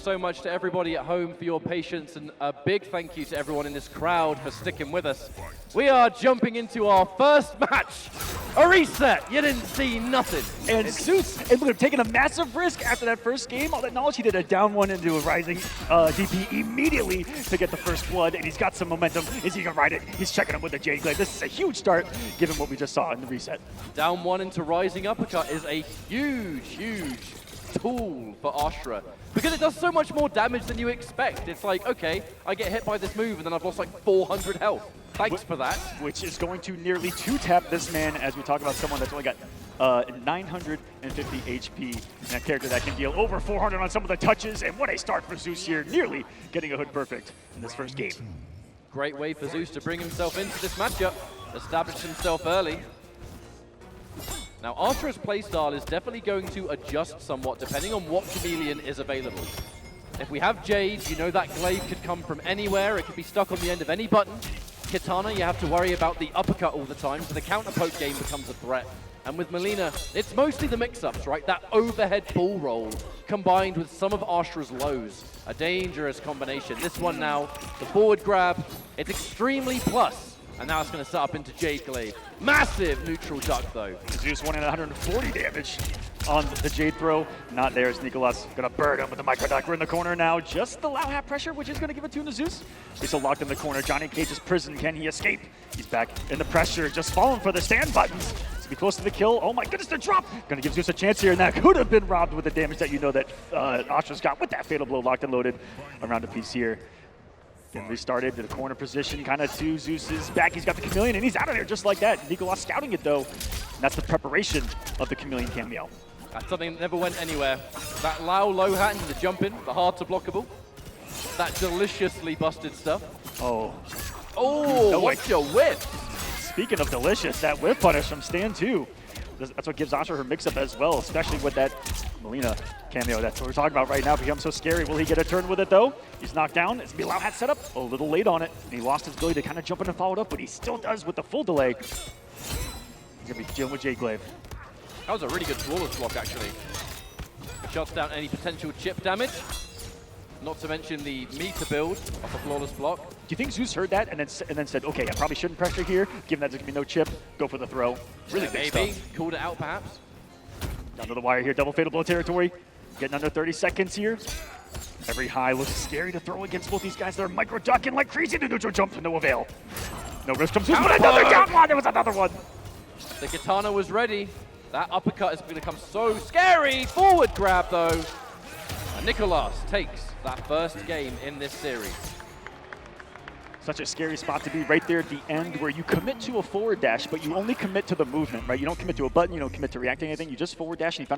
so much to everybody at home for your patience, and a big thank you to everyone in this crowd for sticking with us. We are jumping into our first match. A reset. You didn't see nothing. And ZEEUS ended up taking a massive risk after that first game. All that knowledge, he did a down one into a rising DP immediately to get the first blood, and he's got some momentum. Is he gonna ride it? He's checking him with the Jade Glaive. This is a huge start, given what we just saw in the reset. Down one into rising uppercut is a huge tool for Astra, because it does so much more damage than you expect. It's like, okay, I get hit by this move and then I've lost like 400 health. Thanks for that. Which is going to nearly two-tap this man as we talk about someone that's only got 950 HP, and a character that can deal over 400 on some of the touches. And what a start for ZEEUS here, nearly getting a hood perfect in this first game. Great way for ZEEUS to bring himself into this matchup, establish himself early. Now, Astra's playstyle is definitely going to adjust somewhat depending on what chameleon is available. If we have Jade, you know that glaive could come from anywhere. It could be stuck on the end of any button. Kitana, you have to worry about the uppercut all the time, so the counter poke game becomes a threat. And with Melina, it's mostly the mix-ups, right? That overhead bull roll combined with some of Astra's lows. A dangerous combination. This one now, the forward grab, it's extremely plus. And now it's going to set up into Jade Glaive. Massive neutral duck, though. ZEEUS won at 140 damage on the Jade throw. Not there is NICOLAS. Going to burn him with the micro duck. We're in the corner now. Just the loud hat pressure, which is going to give a tune to ZEEUS. He's still locked in the corner. Johnny Cage's prison. Can he escape? He's back in the pressure. Just falling for the stand buttons. To be close to the kill. Oh my goodness, the drop! Going to give ZEUS a chance here, and that could have been robbed with the damage that you know that Astra's got with that fatal blow locked and loaded around a piece here. Then restarted to the corner position, kind of to ZEUS's back. He's got the chameleon, and he's out of there just like that. NICOLAS scouting it, though. And that's the preparation of the chameleon cameo. That's something that never went anywhere. That Lao low hat into the jump in, the hard to blockable. That deliciously busted stuff. Oh. Oh, No, what's your whip? Speaking of delicious, that whip punish from stand 2. That's what gives Astra her mix-up as well, especially with that Melina cameo. That's what we're talking about right now. Becomes so scary. Will he get a turn with it, though? He's knocked down. It's going to be a loud hat setup. A little late on it. And he lost his ability to kind of jump in and follow it up, but he still does with the full delay. He's going to be dealing with Jade Glaive. That was a really good flawless block, actually. It shuts down any potential chip damage. Not to mention the meter build off a flawless block. Do you think ZEUS heard that and then said, okay, I probably shouldn't pressure here, given that there's going to be no chip, go for the throw? Really big maybe. stuff. Called it out, perhaps. Down to the wire here, double fatal blow territory. Getting under 30 seconds here. Every high looks scary to throw against both these guys. They're micro ducking like crazy. The neutral jump to no avail. No risk from ZEUS, but another down one. There was another one. The katana was ready. That uppercut is going to become so scary. Forward grab, though. And NICOLAS takes that first game in this series. Such a scary spot to be right there at the end where you commit to a forward dash, but you only commit to the movement, right? You don't commit to a button, you don't commit to reacting to anything, you just forward dash, and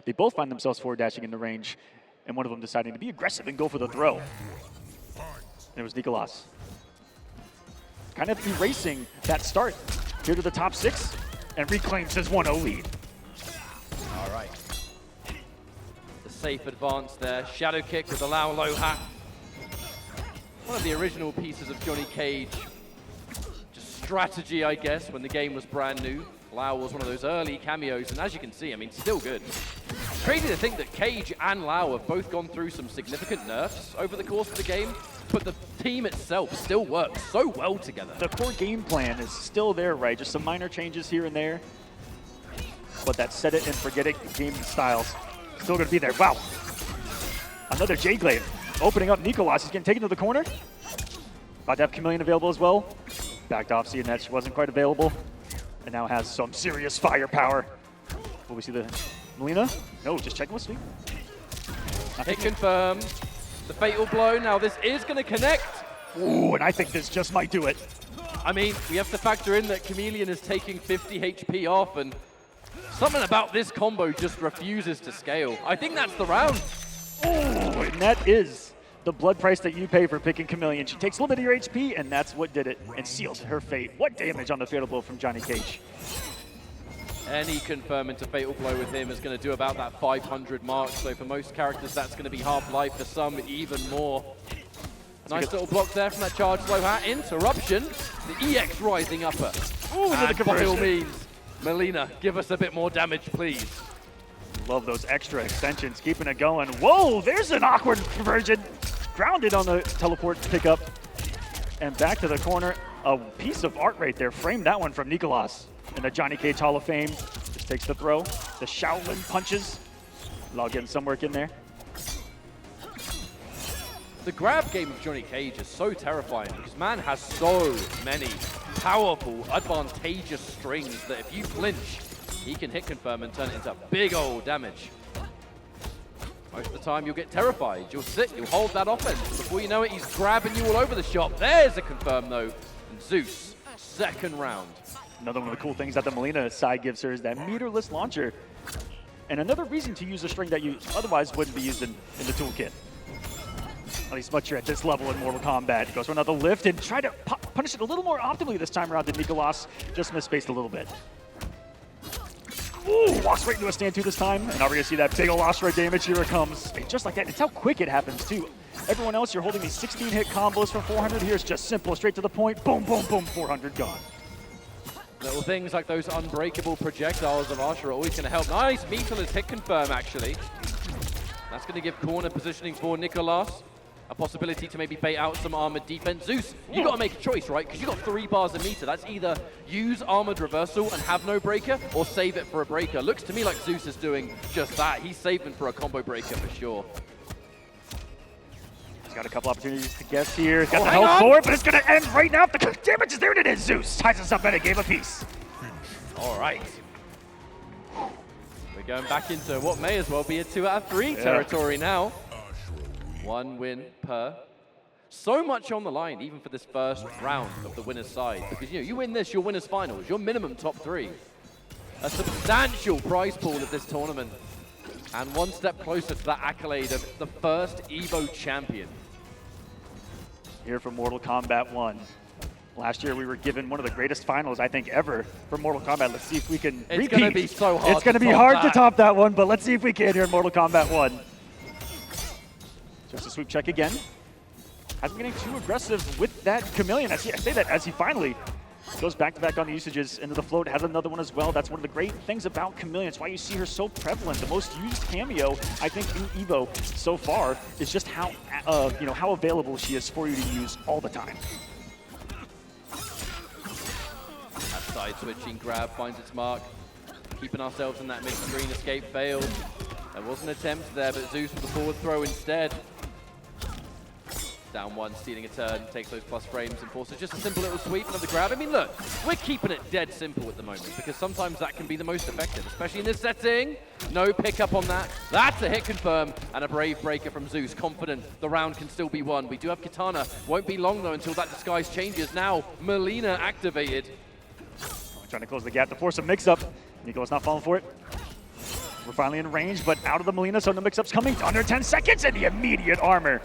they both find themselves forward dashing in the range, and one of them deciding to be aggressive and go for the throw. And it was NICOLAS. Kind of erasing that start here to the top 6, and reclaims his 1-0 lead. All right. The safe advance there. Shadow kick with the Lao low hat. One of the original pieces of Johnny Cage. Just strategy, I guess, when the game was brand new. Lao was one of those early cameos, and as you can see, I mean, still good. Crazy to think that Cage and Lao have both gone through some significant nerfs over the course of the game, but the team itself still works so well together. The core game plan is still there, right? Just some minor changes here and there. But that set it and forget it game styles still going to be there. Wow. Another Jade Glaive opening up NICOLAS. He's getting taken to the corner. About to have Chameleon available as well. Backed off, seeing that she wasn't quite available. And now has some serious firepower. Will we see the Melina? No, just checking with sweep. Hit confirmed. The fatal blow. Now this is going to connect. Ooh, and I think this just might do it. I mean, we have to factor in that Chameleon is taking 50 HP off, and something about this combo just refuses to scale. I think that's the round. Ooh, and that is the blood price that you pay for picking Chameleon. She takes a little bit of your HP, and that's what did it, and sealed her fate. What damage on the fatal blow from Johnny Cage. Any confirm into fatal blow with him is going to do about that 500 mark. So for most characters, that's going to be half-life. For some, even more. Nice little block there from that charged low hat. Interruption. The EX rising upper. Ooh, and by all means, Melina, give us a bit more damage, please. Love those extra extensions, keeping it going. Whoa, there's an awkward conversion. Grounded on the teleport pickup. And back to the corner. A piece of art right there. Framed that one from NICOLAS in the Johnny Cage Hall of Fame. Just takes the throw. The Shaolin punches. Log getting some work in there. The grab game of Johnny Cage is so terrifying because man has so many powerful, advantageous strings that if you flinch, he can hit confirm and turn it into big old damage. Most of the time you'll get terrified, you'll sit, you'll hold that offense. Before you know it, he's grabbing you all over the shop. There's a confirm though, and ZEEUS, second round. Another one of the cool things that the Melina side gives her is that meterless launcher. And another reason to use a string that you otherwise wouldn't be using in the toolkit. At least much you're at this level in Mortal Kombat. Goes for another lift and try to punish it a little more optimally this time around than NICOLAS. Just misspaced a little bit. Ooh, walks right into a stand 2 this time. And now we're gonna see that big ol' Astra damage. Here it comes. And just like that, it's how quick it happens too. Everyone else, you're holding these 16 hit combos for 400. Here's just simple, straight to the point. Boom, boom, boom, 400 gone. Little things like those unbreakable projectiles of Astra are always going to help. Nice meterless hit confirm, actually. That's going to give corner positioning for NICOLAS a possibility to maybe bait out some armored defense. ZEUS, you got to make a choice, right? Because you got 3 bars a meter. That's either use armored reversal and have no breaker, or save it for a breaker. Looks to me like ZEUS is doing just that. He's saving for a combo breaker for sure. He's got a couple opportunities to guess here. He's got the health for it, but it's going to end right now. The damage is there, and it is ZEUS. Ties us up at a game apiece. All right. We're going back into what may as well be a 2 out of 3 territory now. 1 win per. So much on the line, even for this first round of the winner's side. Because you win this, your winner's finals, your minimum top 3. A substantial prize pool of this tournament. And one step closer to that accolade of the first EVO champion. Here for Mortal Kombat 1. Last year we were given one of the greatest finals, I think, ever for Mortal Kombat. Let's see if we can repeat. It's going to be so hard. It's going to be hard to top that one, but let's see if we can here in Mortal Kombat 1. Just a sweep check again. Hasn't been getting too aggressive with that Chameleon. I say that as he finally goes back-to-back on the usages into the float. Has another one as well. That's one of the great things about Chameleon. It's why you see her so prevalent. The most used cameo, I think, in EVO so far is just how how available she is for you to use all the time. That side-switching grab finds its mark. Keeping ourselves in that mid-screen. Escape failed. There was an attempt there, but ZEUS with the forward throw instead. Down 1, stealing a turn, takes those plus frames and forces just a simple little sweep, another grab. I mean, look, we're keeping it dead simple at the moment because sometimes that can be the most effective, especially in this setting. No pickup on that. That's a hit confirm and a brave breaker from ZEUS. Confident the round can still be won. We do have Kitana. Won't be long, though, until that disguise changes. Now, Melina activated. Trying to close the gap to force a mix-up. NICOLAS not falling for it. We're finally in range, but out of the Melina, so no mix-up's coming. Under 10 seconds and the immediate armor.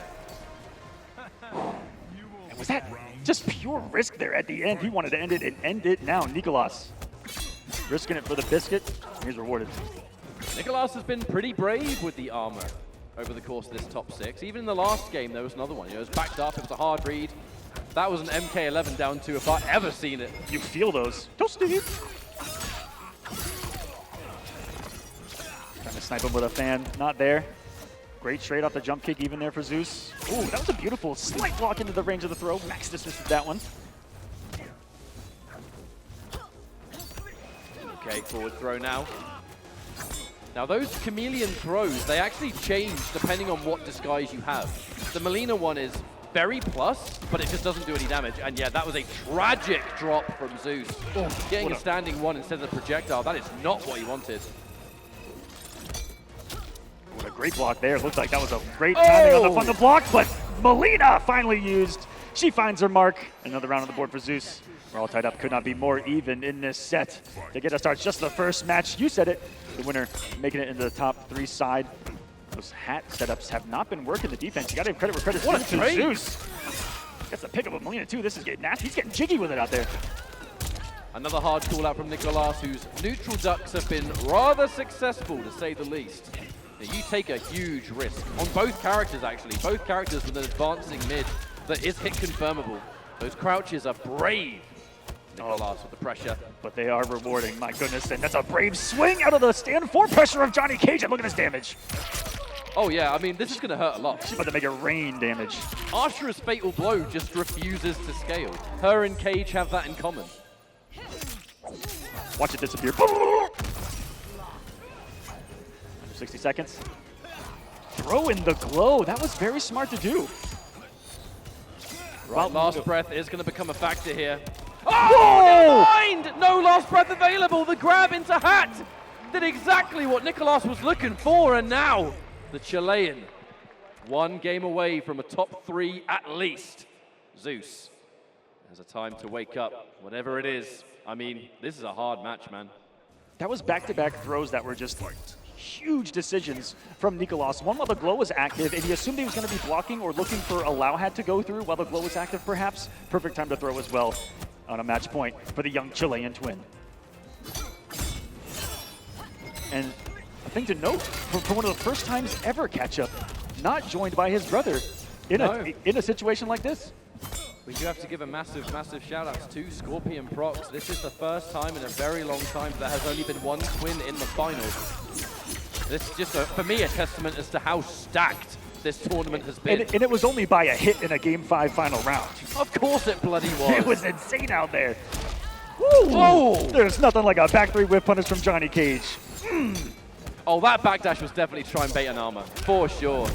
And was that just pure risk there at the end? He wanted to end it and end it now. NICOLAS risking it for the biscuit. He's rewarded. NICOLAS has been pretty brave with the armor over the course of this top 6. Even in the last game, there was another one. It was backed up. It was a hard read. That was an MK11 down 2 if I've ever seen it. You feel those. Don't Steve. Trying to snipe him with a fan. Not there. Great straight off the jump kick even there for ZEUS. Ooh, that was a beautiful slight block into the range of the throw. Max dismisses that one. Okay, forward throw now. Now those chameleon throws, they actually change depending on what disguise you have. The Melina one is very plus, but it just doesn't do any damage. And yeah, that was a tragic drop from ZEUS. Oh, getting a standing 1 instead of the projectile, that is not what he wanted. What a great block there. Looked like that was a great timing on the block, but Melina finally used. She finds her mark. Another round on the board for ZEUS. We're all tied up. Could not be more even in this set. To get us started, just the first match. You said it. The winner making it into the top 3 side. Those hat setups have not been working the defense. You got to give credit where credit's due to ZEUS. Gets the pick up of Melina too. This is getting nasty. He's getting jiggy with it out there. Another hard call out from NICOLAS, whose neutral ducks have been rather successful, to say the least. Now, you take a huge risk on both characters, actually. Both characters with an advancing mid that is hit confirmable. Those crouches are brave. NICOLAS with the pressure. But they are rewarding, my goodness. And that's a brave swing out of the stand 4 pressure of Johnny Cage. And look at this damage. Oh yeah, I mean, this is going to hurt a lot. She's about to make it rain damage. Ashura's fatal blow just refuses to scale. Her and Cage have that in common. Watch it disappear. 60 seconds. Throw in the glow. That was very smart to do. Right, last breath is going to become a factor here. Oh, whoa! never mind! No last breath available. The grab into hat did exactly what NICOLAS was looking for, and now the Chilean, 1 game away from a top 3 at least. ZEEUS has a time to wake up, whatever it is. I mean, this is a hard match, man. That was back-to-back throws that were just huge decisions from NICOLAS. One while the glow was active, and he assumed he was going to be blocking or looking for a Lao hat to go through while the glow was active, perhaps. Perfect time to throw as well on a match point for the young Chilean twin. And a thing to note, for one of the first times ever catch-up, not joined by his brother in a situation like this. We do have to give a massive, massive shout-outs to Scorpion Prox. This is the first time in a very long time there has only been 1 twin in the finals. This is just, for me, a testament as to how stacked this tournament has been. And it was only by a hit in a Game 5 final round. Of course it bloody was. It was insane out there. Woo! Whoa! There's nothing like a back 3 whip punish from Johnny Cage. Oh, that backdash was definitely try and bait an armor, for sure.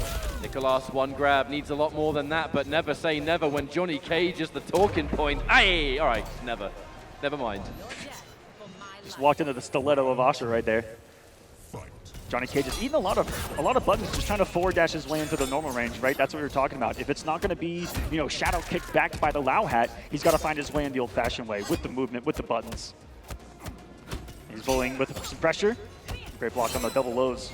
NICOLAS, 1 grab, needs a lot more than that, but never say never when Johnny Cage is the talking point. Hey, all right, never. Never mind. Just walked into the stiletto of Asha right there. Johnny Cage is eating a lot of buttons, just trying to forward dash his way into the normal range, right? That's what we were talking about. If it's not going to be, shadow kick backed by the Lao hat, he's got to find his way in the old-fashioned way, with the movement, with the buttons. He's bullying with some pressure. Great block on the double lows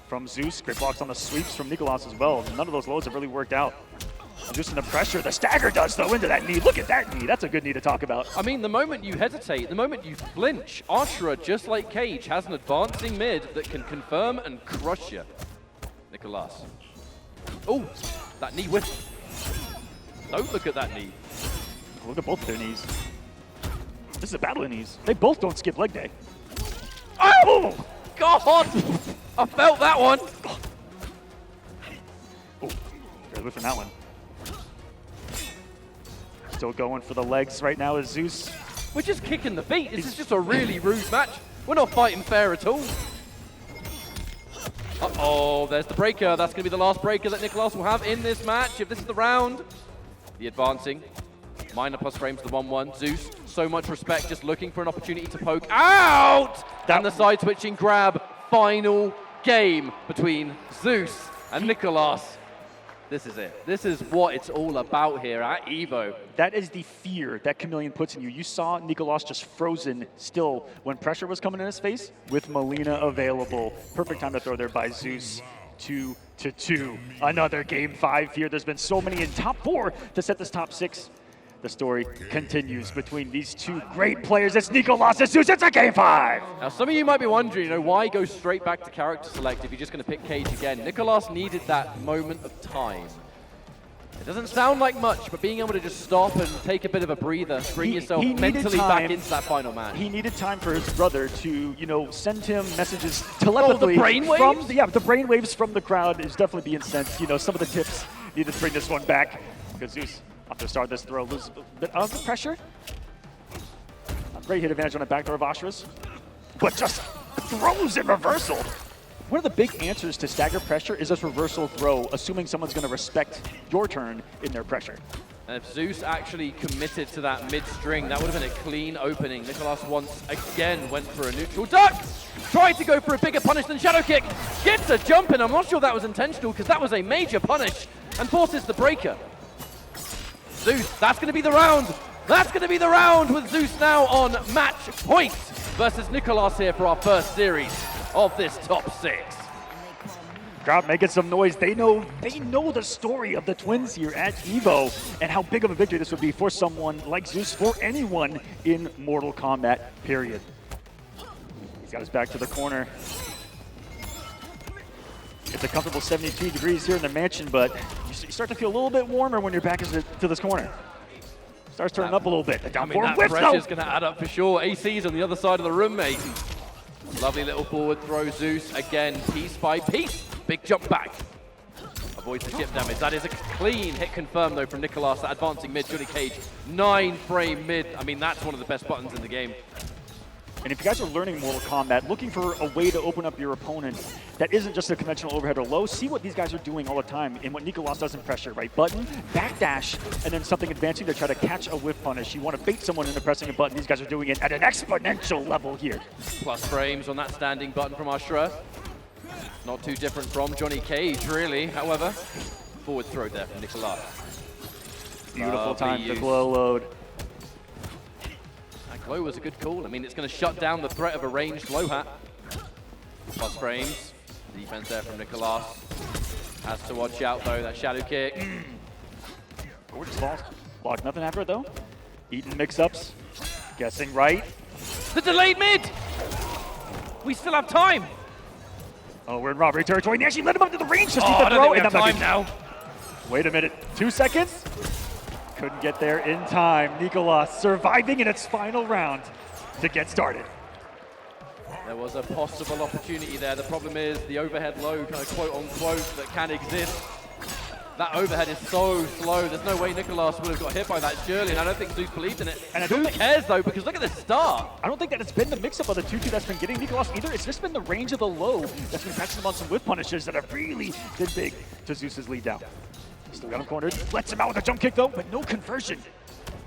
from ZEEUS. Great blocks on the sweeps from NICOLAS as well. None of those lows have really worked out. Just in the pressure, the stagger does though into that knee. Look at that knee. That's a good knee to talk about. I mean, the moment you hesitate, the moment you flinch, Ashura, just like Cage, has an advancing mid that can confirm and crush you. NICOLAS. Oh, that knee whiff. Don't look at that knee. Look at both of their knees. This is a battle of knees. They both don't skip leg day. Oh, God! I felt that one. Oh, good whiff from that one. Still going for the legs right now is ZEEUS. We're just kicking the feet. This is just a really rude match. We're not fighting fair at all. Uh-oh, there's the breaker. That's going to be the last breaker that NICOLAS will have in this match. If this is the round, the advancing. Minor plus frames the 1-1. ZEEUS, so much respect, just looking for an opportunity to poke out! And the side switching grab. Final game between ZEEUS and NICOLAS. This is it. This is what it's all about here at EVO. That is the fear that Chameleon puts in you. You saw NICOLAS just frozen still when pressure was coming in his face with Melina available. Perfect time to throw there by ZEEUS. 2-2. Another game 5 here. There's been so many in top 4 to set this top 6. The story continues between these 2 great players. It's NICOLAS and ZEEUS. It's a game 5. Now, some of you might be wondering, why go straight back to character select if you're just going to pick Cage again? NICOLAS needed that moment of time. It doesn't sound like much, but being able to just stop and take a bit of a breather, bring yourself mentally back into that final match. He needed time for his brother to, send him messages telepathically. Oh, the brainwaves? The brainwaves from the crowd is definitely being sent. Some of the tips needed to bring this one back. Because ZEEUS, after start this throw, loses a bit of the pressure. A great hit advantage on the backdoor of Ashura's, but just throws in reversal. One of the big answers to stagger pressure is this reversal throw, assuming someone's going to respect your turn in their pressure. And if ZEEUS actually committed to that mid-string, that would have been a clean opening. NICOLAS once again went for a neutral duck. Tried to go for a bigger punish than shadow kick. Gets a jump in. I'm not sure that was intentional because that was a major punish and forces the breaker. ZEEUS, that's going to be the round. That's going to be the round with ZEEUS now on match point versus NICOLAS here for our first series of this top 6. Crowd making some noise. They know the story of the twins here at EVO and how big of a victory this would be for someone like ZEEUS, for anyone in Mortal Kombat, period. He's got his back to the corner. It's a comfortable 72 degrees here in the mansion, but you start to feel a little bit warmer when your back is to this corner. starts turning up a little bit. The down I mean, forward that whips pressure's though. going to add up for sure. AC's on the other side of the room, mate. Lovely little forward throw, ZEUS. Again, piece by piece. Big jump back. Avoids the chip damage. That is a clean hit confirmed, though, from NICOLAS. That advancing mid, Johnny Cage. 9-frame mid. I mean, that's one of the best buttons in the game. And if you guys are learning Mortal Kombat, looking for a way to open up your opponent that isn't just a conventional overhead or low, see what these guys are doing all the time and what NICOLAS does in pressure, right? Button, backdash, and then something advancing to try to catch a whiff punish. You want to bait someone into pressing a button. These guys are doing it at an exponential level here. Plus frames on that standing button from Ashra. Not too different from Johnny Cage, really. However, forward throw there from NICOLAS. Beautiful time to glow load. That glow was a good call. I mean, it's going to shut down the threat of a ranged low hat. Plus frames. Defense there from NICOLAS. Has to watch out, though, that shadow kick. Gorgeous falls. Block nothing after it, though. Eating mix-ups. Guessing right. The delayed mid! We still have time. Oh, we're in robbery territory. And they actually let him up to the range to see I the don't throw. think we have time now. Wait a minute. 2 seconds. Couldn't get there in time. NICOLAS surviving in its final round to get started. There was a possible opportunity there. The problem is the overhead low, kind of quote unquote, that can exist. That overhead is so slow. There's no way NICOLAS would have got hit by that surely, and I don't think ZEUS believed in it. And who cares though, because look at the start. I don't think that it's been the mix-up of the 2-2 that's been getting NICOLAS either. It's just been the range of the low that's been catching him on some whip punishes that have really been big to ZEUS' lead down. Still got him cornered. Lets him out with a jump kick though, but no conversion.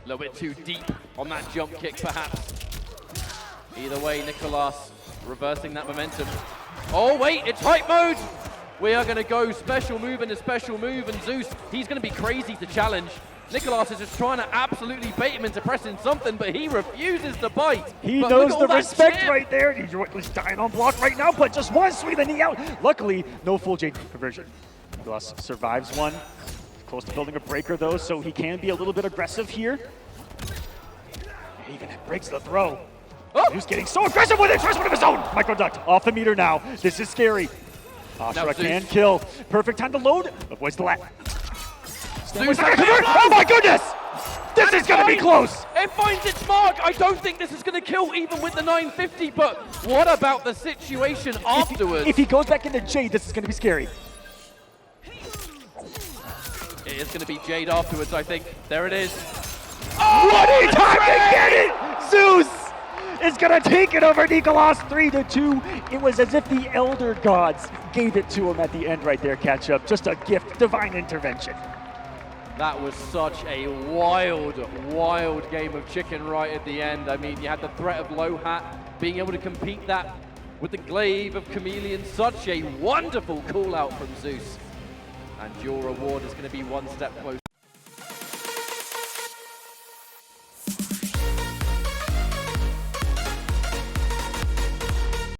A little bit too deep on that jump kick perhaps. Either way, NICOLAS reversing that momentum. Oh wait, it's hype mode! We are going to go special move and a special move, and ZEUS, he's going to be crazy to challenge. NICOLAS is just trying to absolutely bait him into pressing something, but he refuses to bite. He knows the respect right there. He's dying on block right now, but just one sweep and he out. Luckily, no full Jade conversion. NICOLAS survives one. Close to building a breaker though, so he can be a little bit aggressive here. He even breaks the throw. Oh! He's getting so aggressive with it. Tries one of his own. Microduct off the meter now. This is scary. Ashra can kill. Perfect time to load. Avoids the lat. Oh my goodness! This is going to be close. It finds its mark. I don't think this is going to kill even with the 950, but what about the situation afterwards? If he goes back into Jade, this is going to be scary. It is going to be Jade afterwards, I think. There it is. Oh, what a time to get it! ZEUS is going to take it over NICOLAS 3-2. It was as if the Elder Gods gave it to him at the end right there, catch up. Just a gift, divine intervention. That was such a wild, wild game of chicken right at the end. I mean, you had the threat of low hat, being able to compete that with the glaive of Chameleon. Such a wonderful call out from ZEUS. And your reward is going to be one step closer.